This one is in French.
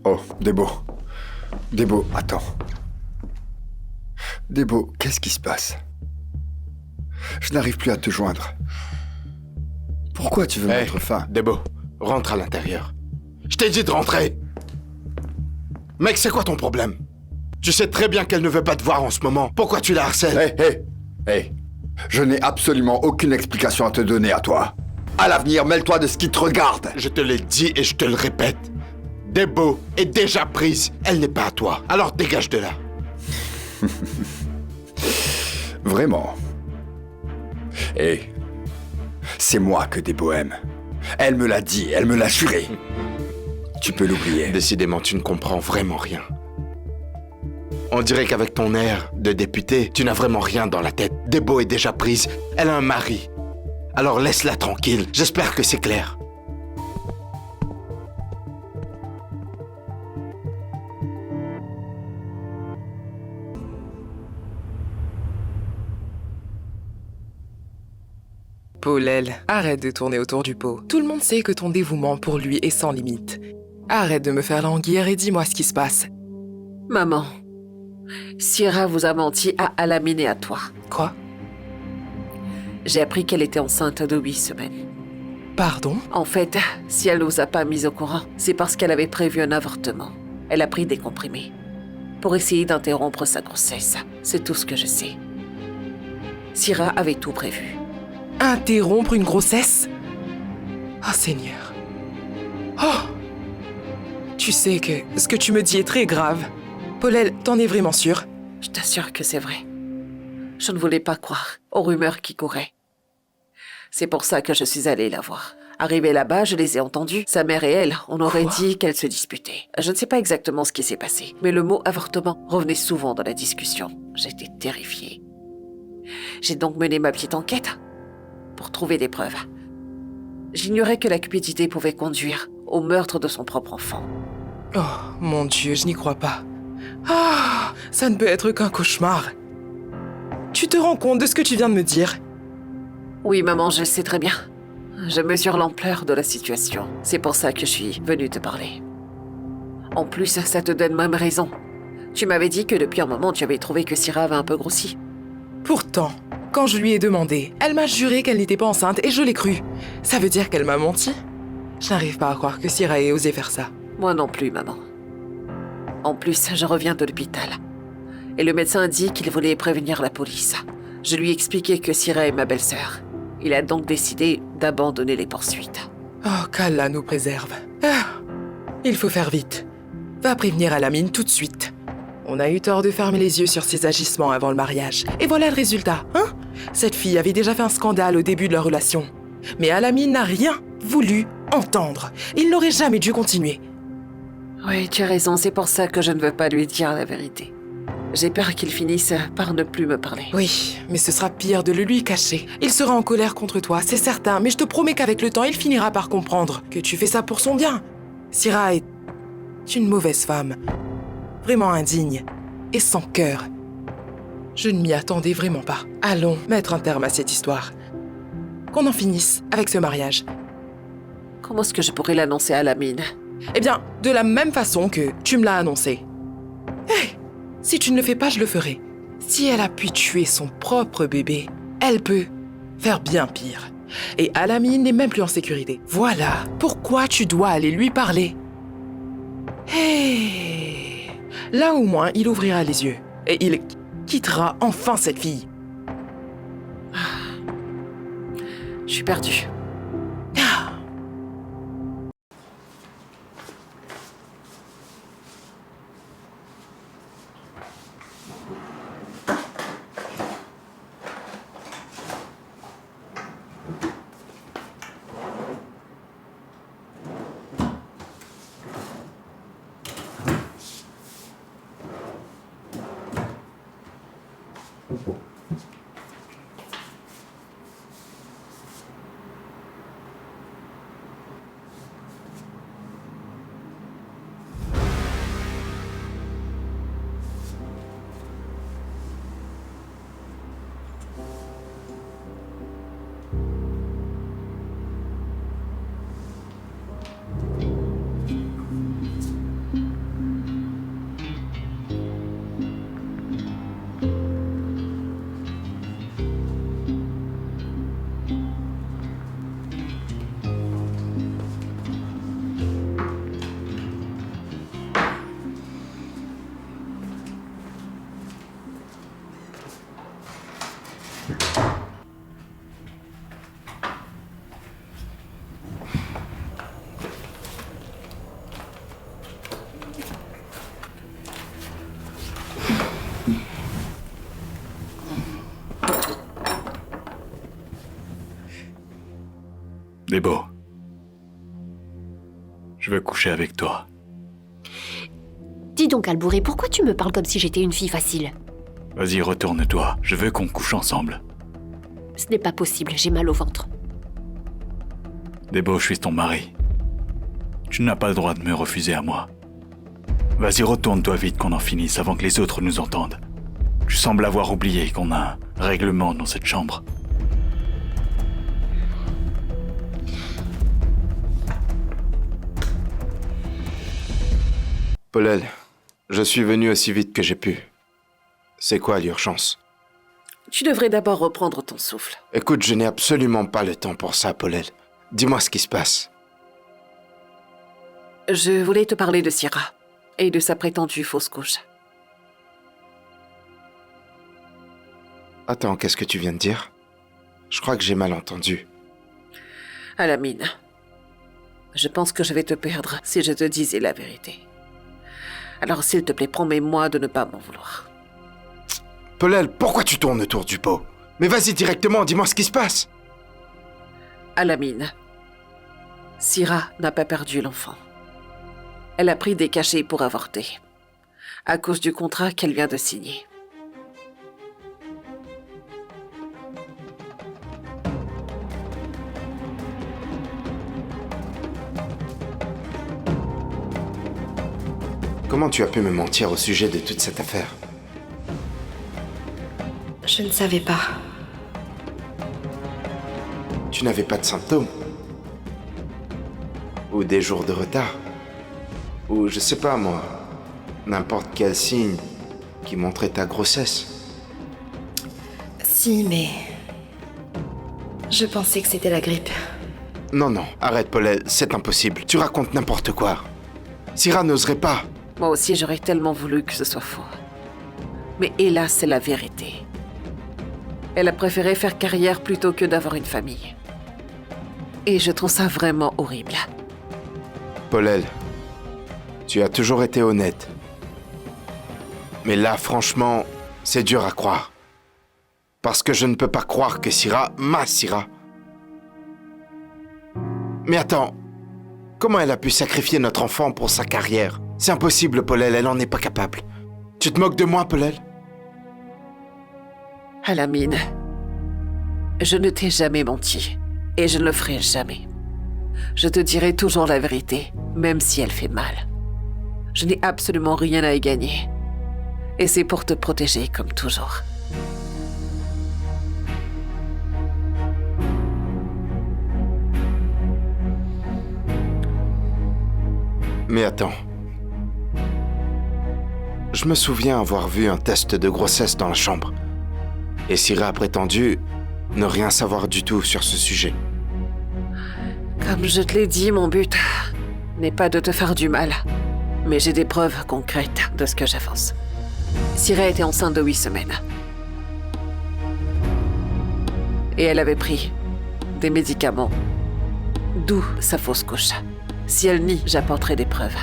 Oh, Debo. Debo, attends. Debo, qu'est-ce qui se passe? Je n'arrive plus à te joindre. Pourquoi tu veux mettre fin? Debo, rentre à l'intérieur. Je t'ai dit de rentrer. Mec, c'est quoi ton problème? Tu sais très bien qu'elle ne veut pas te voir en ce moment. Pourquoi tu la harcèles? Hé. Je n'ai absolument aucune explication à te donner à toi. À l'avenir, mêle-toi de ce qui te regarde. Je te l'ai dit et je te le répète. Debo est déjà prise. Elle n'est pas à toi. Alors dégage de là. Vraiment. C'est moi que Debo aime. Elle me l'a dit, elle me l'a juré. Tu peux l'oublier. Décidément, tu ne comprends vraiment rien. On dirait qu'avec ton air de député, tu n'as vraiment rien dans la tête. Debo est déjà prise. Elle a un mari. Alors laisse-la tranquille. J'espère que c'est clair. Paulel, arrête de tourner autour du pot. Tout le monde sait que ton dévouement pour lui est sans limite. Arrête de me faire languir et dis-moi ce qui se passe. Maman, Syrah vous a menti à Alamine et à toi. Quoi? J'ai appris qu'elle était enceinte de 8 semaines. Pardon? En fait, si elle nous a pas mis au courant, c'est parce qu'elle avait prévu un avortement. Elle a pris des comprimés pour essayer d'interrompre sa grossesse. C'est tout ce que je sais. Syrah avait tout prévu. Interrompre une grossesse? Oh Seigneur. Oh! Tu sais que ce que tu me dis est très grave. Paulel, t'en es vraiment sûre? Je t'assure que c'est vrai. Je ne voulais pas croire aux rumeurs qui couraient. C'est pour ça que je suis allée la voir. Arrivée là-bas, je les ai entendus. Sa mère et elle, on aurait dit qu'elles se disputaient. Je ne sais pas exactement ce qui s'est passé, mais le mot avortement revenait souvent dans la discussion. J'étais terrifiée. J'ai donc mené ma petite enquête pour trouver des preuves. J'ignorais que la cupidité pouvait conduire au meurtre de son propre enfant. Oh, mon Dieu, je n'y crois pas. Ah, ça ne peut être qu'un cauchemar. Tu te rends compte de ce que tu viens de me dire? Oui, maman, je le sais très bien. Je mesure l'ampleur de la situation. C'est pour ça que je suis venue te parler. En plus, ça te donne même raison. Tu m'avais dit que depuis un moment, tu avais trouvé que Syrah avait un peu grossi. Pourtant, quand je lui ai demandé, elle m'a juré qu'elle n'était pas enceinte et je l'ai cru. Ça veut dire qu'elle m'a menti? Je n'arrive pas à croire que Syrah ait osé faire ça. Moi non plus, maman. En plus, je reviens de l'hôpital. Et le médecin dit qu'il voulait prévenir la police. Je lui ai expliqué que Syrah est ma belle-sœur. Il a donc décidé d'abandonner les poursuites. Oh, qu'Allah nous préserve. Ah, il faut faire vite. Va prévenir Alamine tout de suite. On a eu tort de fermer les yeux sur ses agissements avant le mariage. Et voilà le résultat, hein? Cette fille avait déjà fait un scandale au début de leur relation. Mais Alamine n'a rien voulu entendre. Il n'aurait jamais dû continuer. Oui, tu as raison, c'est pour ça que je ne veux pas lui dire la vérité. J'ai peur qu'il finisse par ne plus me parler. Oui, mais ce sera pire de le lui cacher. Il sera en colère contre toi, c'est certain, mais je te promets qu'avec le temps, il finira par comprendre que tu fais ça pour son bien. Syrah est une mauvaise femme, vraiment indigne et sans cœur. Je ne m'y attendais vraiment pas. Allons mettre un terme à cette histoire. Qu'on en finisse avec ce mariage. Comment est-ce que je pourrais l'annoncer à Alamine? Eh bien, de la même façon que tu me l'as annoncé. Hé, si tu ne le fais pas, je le ferai. Si elle a pu tuer son propre bébé, elle peut faire bien pire. Et Alamine n'est même plus en sécurité. Voilà pourquoi tu dois aller lui parler. Hé, là au moins, il ouvrira les yeux. Et il quittera enfin cette fille. Je suis perdue. Ah. Debo. Je veux coucher avec toi. Dis donc, Albouré, pourquoi tu me parles comme si j'étais une fille facile? Vas-y, retourne-toi. Je veux qu'on couche ensemble. Ce n'est pas possible, j'ai mal au ventre. Debo, je suis ton mari. Tu n'as pas le droit de me refuser à moi. Vas-y, retourne-toi vite qu'on en finisse avant que les autres nous entendent. Tu sembles avoir oublié qu'on a un règlement dans cette chambre. Paulel, je suis venu aussi vite que j'ai pu. C'est quoi l'urgence? Tu devrais d'abord reprendre ton souffle. Écoute, je n'ai absolument pas le temps pour ça, Paulel. Dis-moi ce qui se passe. Je voulais te parler de Syrah et de sa prétendue fausse couche. Attends, qu'est-ce que tu viens de dire? Je crois que j'ai mal entendu. Al-Amin, je pense que je vais te perdre si je te disais la vérité. Alors s'il te plaît, promets-moi de ne pas m'en vouloir. Paulel, pourquoi tu tournes autour du pot? Mais vas-y directement, dis-moi ce qui se passe. Al-Amin, Syrah n'a pas perdu l'enfant. Elle a pris des cachets pour avorter, à cause du contrat qu'elle vient de signer. Comment tu as pu me mentir au sujet de toute cette affaire? Je ne savais pas. Tu n'avais pas de symptômes? Ou des jours de retard? Ou je sais pas moi, n'importe quel signe qui montrait ta grossesse? Si, mais... Je pensais que c'était la grippe. Non, non, arrête Paulel, c'est impossible. Tu racontes n'importe quoi. Syrah n'oserait pas. Moi aussi, j'aurais tellement voulu que ce soit faux. Mais hélas, c'est la vérité. Elle a préféré faire carrière plutôt que d'avoir une famille. Et je trouve ça vraiment horrible. Paulel, tu as toujours été honnête. Mais là, franchement, c'est dur à croire. Parce que je ne peux pas croire que Syrah, ma Syrah... Mais attends, comment elle a pu sacrifier notre enfant pour sa carrière? C'est impossible, Paulel, elle n'en est pas capable. Tu te moques de moi, Paulel? Al-Amin, je ne t'ai jamais menti. Et je ne le ferai jamais. Je te dirai toujours la vérité, même si elle fait mal. Je n'ai absolument rien à y gagner. Et c'est pour te protéger, comme toujours. Mais attends. Je me souviens avoir vu un test de grossesse dans la chambre. Et Syrah a prétendu ne rien savoir du tout sur ce sujet. Comme je te l'ai dit, mon but n'est pas de te faire du mal. Mais j'ai des preuves concrètes de ce que j'avance. Syrah était enceinte de 8 semaines. Et elle avait pris des médicaments. D'où sa fausse couche. Si elle nie, j'apporterai des preuves.